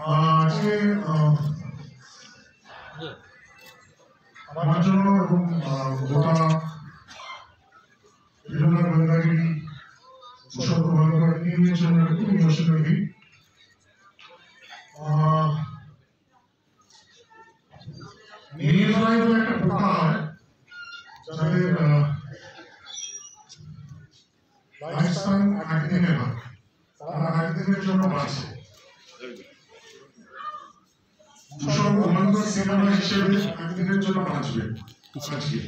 আজকে আমার জন্য এবং গোটা বিভিন্ন গোয়েন্দাগিরি ইউনিয়নের জন্য খুব ইমোশনাল দিন। মেয়েরাই বলে একটা প্রথা হয় যাদের লাইফ টাইম একদিনের হয়, তারা একদিনের জন্য বাঁচে। সব অনন্ত সিনেমা হিসেবে একদিনের জন্য বাঁচবে আজকে।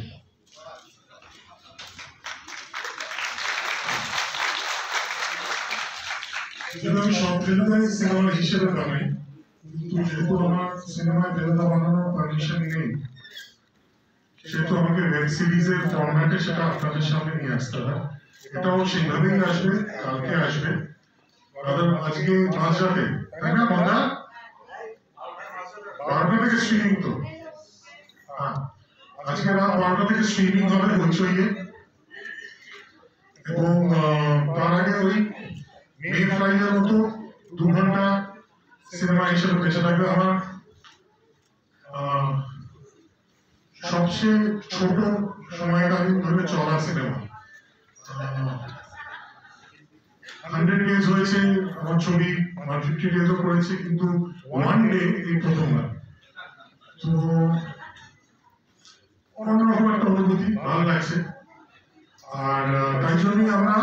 আমি সব ফেলুদাই সিনেমা হিসেবে বানাই, কিন্তু যেহেতু আমার সিনেমায় ফেলুদা বানানোর পারমিশন নেই, সেহেতু আমাকে ওয়েব সিরিজের ফরম্যাটে সেটা আপনাদের সামনে নিয়ে আসতে হয়। এটাও সেইভাবেই আসবে, কালকে আসবে, আজকে মাঝরাতে, তাই না? মজা 12টা থেকে স্ট্রিমিং তো, আজকে রাত 12টা থেকে স্ট্রিমিং হবে হইচইয়ে। এবং তার আগে ওই মে ফ্লাইয়ের মতো 2 ঘন্টা সিনেমা হিসেবে বেঁচে থাকবে আমার সবচেয়ে ছোট সময়কালীন ধরে চলা সিনেমা। 100 ডেজ হয়েছে আমার ছবি, 150 ডেজও করেছে, কিন্তু 1 ডে এই প্রথমবার। তো অন্যরকম একটা অনুভূতি, ভালো লাগছে। আর তাই জন্যই আমরা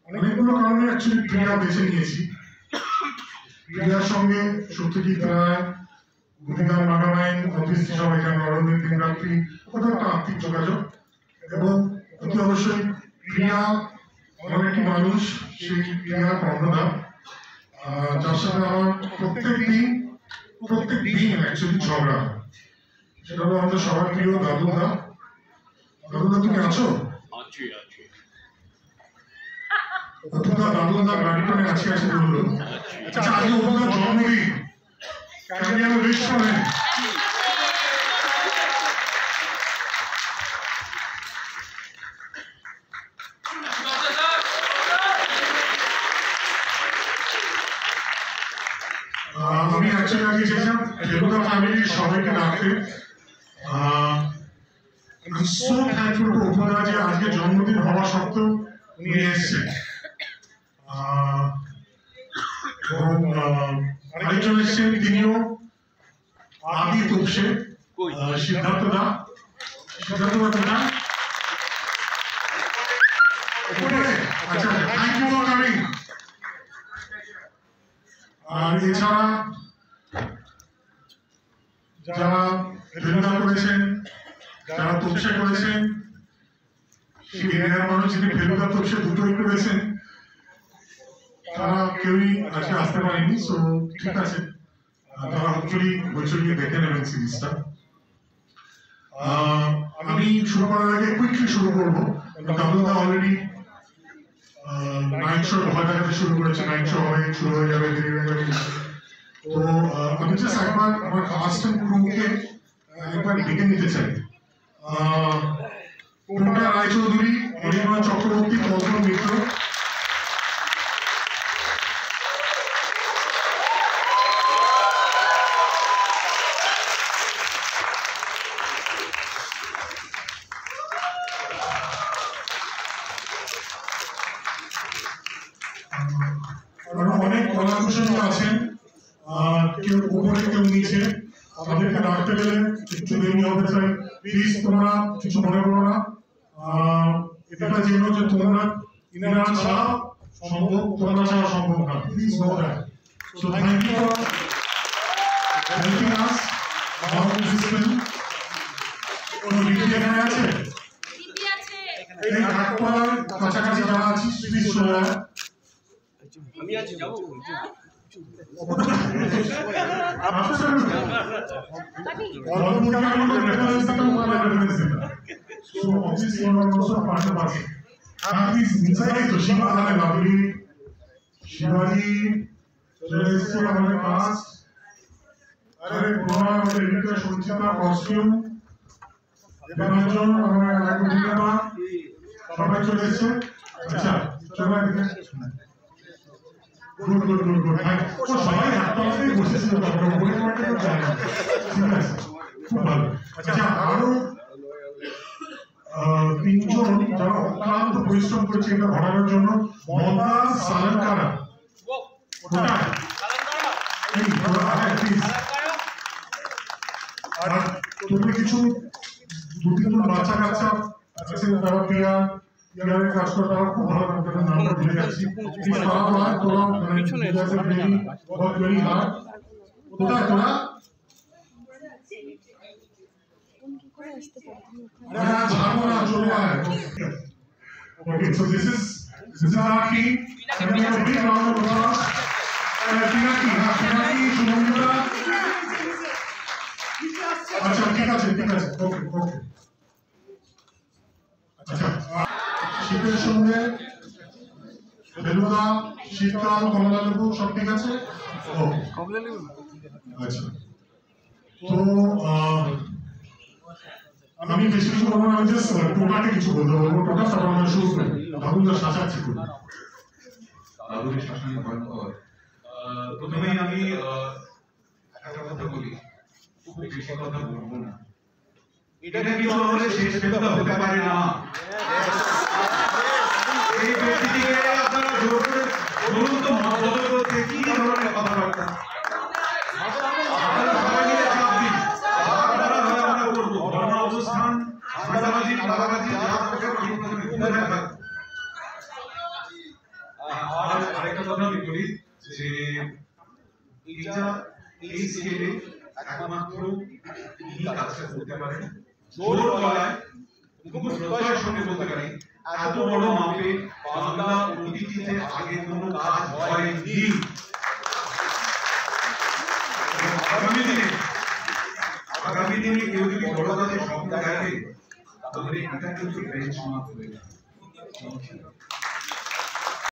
অনেকগুলো কারণে অ্যাকচুয়ালি প্রিয়া বেছে নিয়েছি। প্রিয়ার সঙ্গে সত্যজিৎ রায়, গুদিগান মাগামাইন, অফিসটি সবাই জানেন, অরবিন্দ দিনরাত্রি, ওটা একটা আত্মিক যোগাযোগ। এবং অতি অবশ্যই প্রিয়া এমন একটি মানুষ, সেই প্রিয়া কর্ণধার, যার সাথে আমার প্রত্যেক দিন অ্যাকচুয়ালি ঝগড়া। সেটা হলো আমাদের সবার প্রিয় দাদুদা। দাদুদা তুমি আছো? দাদুদা গাড়িটানে আছে বললো। আচ্ছা, আজকে ওদের জন্মদিন, কেন যেন উইশ করেন। আমি অ্যাকচুয়ালি আজকে চেয়েছিলাম ফেলুদা ফ্যামিলির সবাইকে ডাকতে। I'm so thankful to ওপরা যে আজকে জন্মদিন হওয়া সত্ত্বেও উনি এসেছেন। এবং আরেকজন এসেছেন, তিনিও আদি তোপসে, সিদ্ধার্থ দা। আচ্ছা, থ্যাংক ইউ ফর কামিং। আর এছাড়া যারা ফেলুদা করেছেন, যারা তোপসে করেছেন, সেই এরিয়ার মানুষ যিনি ফেলুদা তোপসে দুটোই করেছেন, তারা কেউই আজকে আসতে পারেনি। সো ঠিক আছে, তারা হopefully হইচইয়ে দেখে নেবেন সিরিজটা। আমি শুরু করার আগে কুইকলি শুরু করবো। দাদুদা অলরেডি নাইট শো ভয় দেখাতে শুরু করেছে, নাইট শো হবে, শুরু হয়ে যাবে, দেরি হয়ে যাবে। তো আমি জাস্ট একবার আমার কাস্ট এন্ড ক্রুকে একবার ডেকে নিতে চাই। পূর্ণা রায়চৌধুরী, অনিমা চক্রবর্তী, কল্পনা মিত্র। অনেক কলাকুশলী আছেন, কেউ উপরে কেউ নিচে, তাদেরকে ডাকতে গেলে একটু দেরি হবে। চাই প্লিজ তোমরা কিছু মনে করো না। এটা জেনো যে তোমরা ইনারা ছাড়া সম্ভব, তোমরা ছাড়া সম্ভব না। Please know that. So thank you for helping us. আমার ডিসিপ্লিন কোন লিডি এখানে আছে? এই ঘাটপাড়ার কাছাকাছি যারা আছি প্লিজ চলে আয়। আমি আছি, যাবো। শিবাজি চলে এসেছে আমাদের কাস্ট। আরে আমাদের এডিটর সঞ্চিতা, কস্টিউম, দেবাঞ্জন, আমার অভিনেতা, সবাই চলে এসেছে। আচ্ছা, চলো গুড ভাই ও সবাই হাততালিতে বসেছিল তারপর উপরে মাঠে তো যায় না ঠিক আছে খুব ভালো আচ্ছা আরো তিনজন যারা অক্লান্ত পরিশ্রম করেছে এটা ঘটানোর জন্য মমতাজ সালানকারা কোথায় এই প্লিজ আর তুমি কিছু দু তিনজন বাচ্চা কাচ্চা আছে তারা ইয়ারের কাজ করে তারা খুব ভালো করে তাদের নামটা ভুলে যাচ্ছি তোরা ভেরি হার্ড কোথায় তোরা Okay, so this is our team. Can we have a big round of applause? Pinaki, Shubhamita. আচ্ছা ঠিক আছে ওকে আচ্ছা শীতের সঙ্গে বেলুদা শীতকাল কমলা লেবু সব ঠিক আছে আচ্ছা তো আমি বেশি কিছু বলবো না আমি জাস্ট টোটাকে কিছু বলতে বলবো টোটা তারপর আমরা শুরু করি দাদুরা শাসাচ্ছি খুব দাদুর শাসন করার পর প্রথমেই আমি একটা কথা বলি খুব বেশি কথা বলবো না এটা কি হলে শেষ কথা হতে পারে না এই ব্যক্তিটিকে আপনারা জোর করে বলুন তো মদত করতে কি ধরনের কথাবার্তা আপনারা সবাই মিলে চাপ দিন আপনারা হয় আমরা করবো ধর্ম অবস্থান সাদাবাজি কালাবাজি যা থাকে আর আরেকটা কথা আমি বলি যে এটা এই স্কেলে একমাত্র তিনি কাজটা করতে পারেন জোর গলায় খুব শ্রদ্ধার সঙ্গে বলতে পারি এত বড় মাপে বাংলা অতীতে আগে কোনো কাজ হয়নি আগামী দিনে কেউ যদি বড় কাজে স্বপ্ন দেখে তাহলে এটা কিন্তু বেঞ্চমার্ক হবে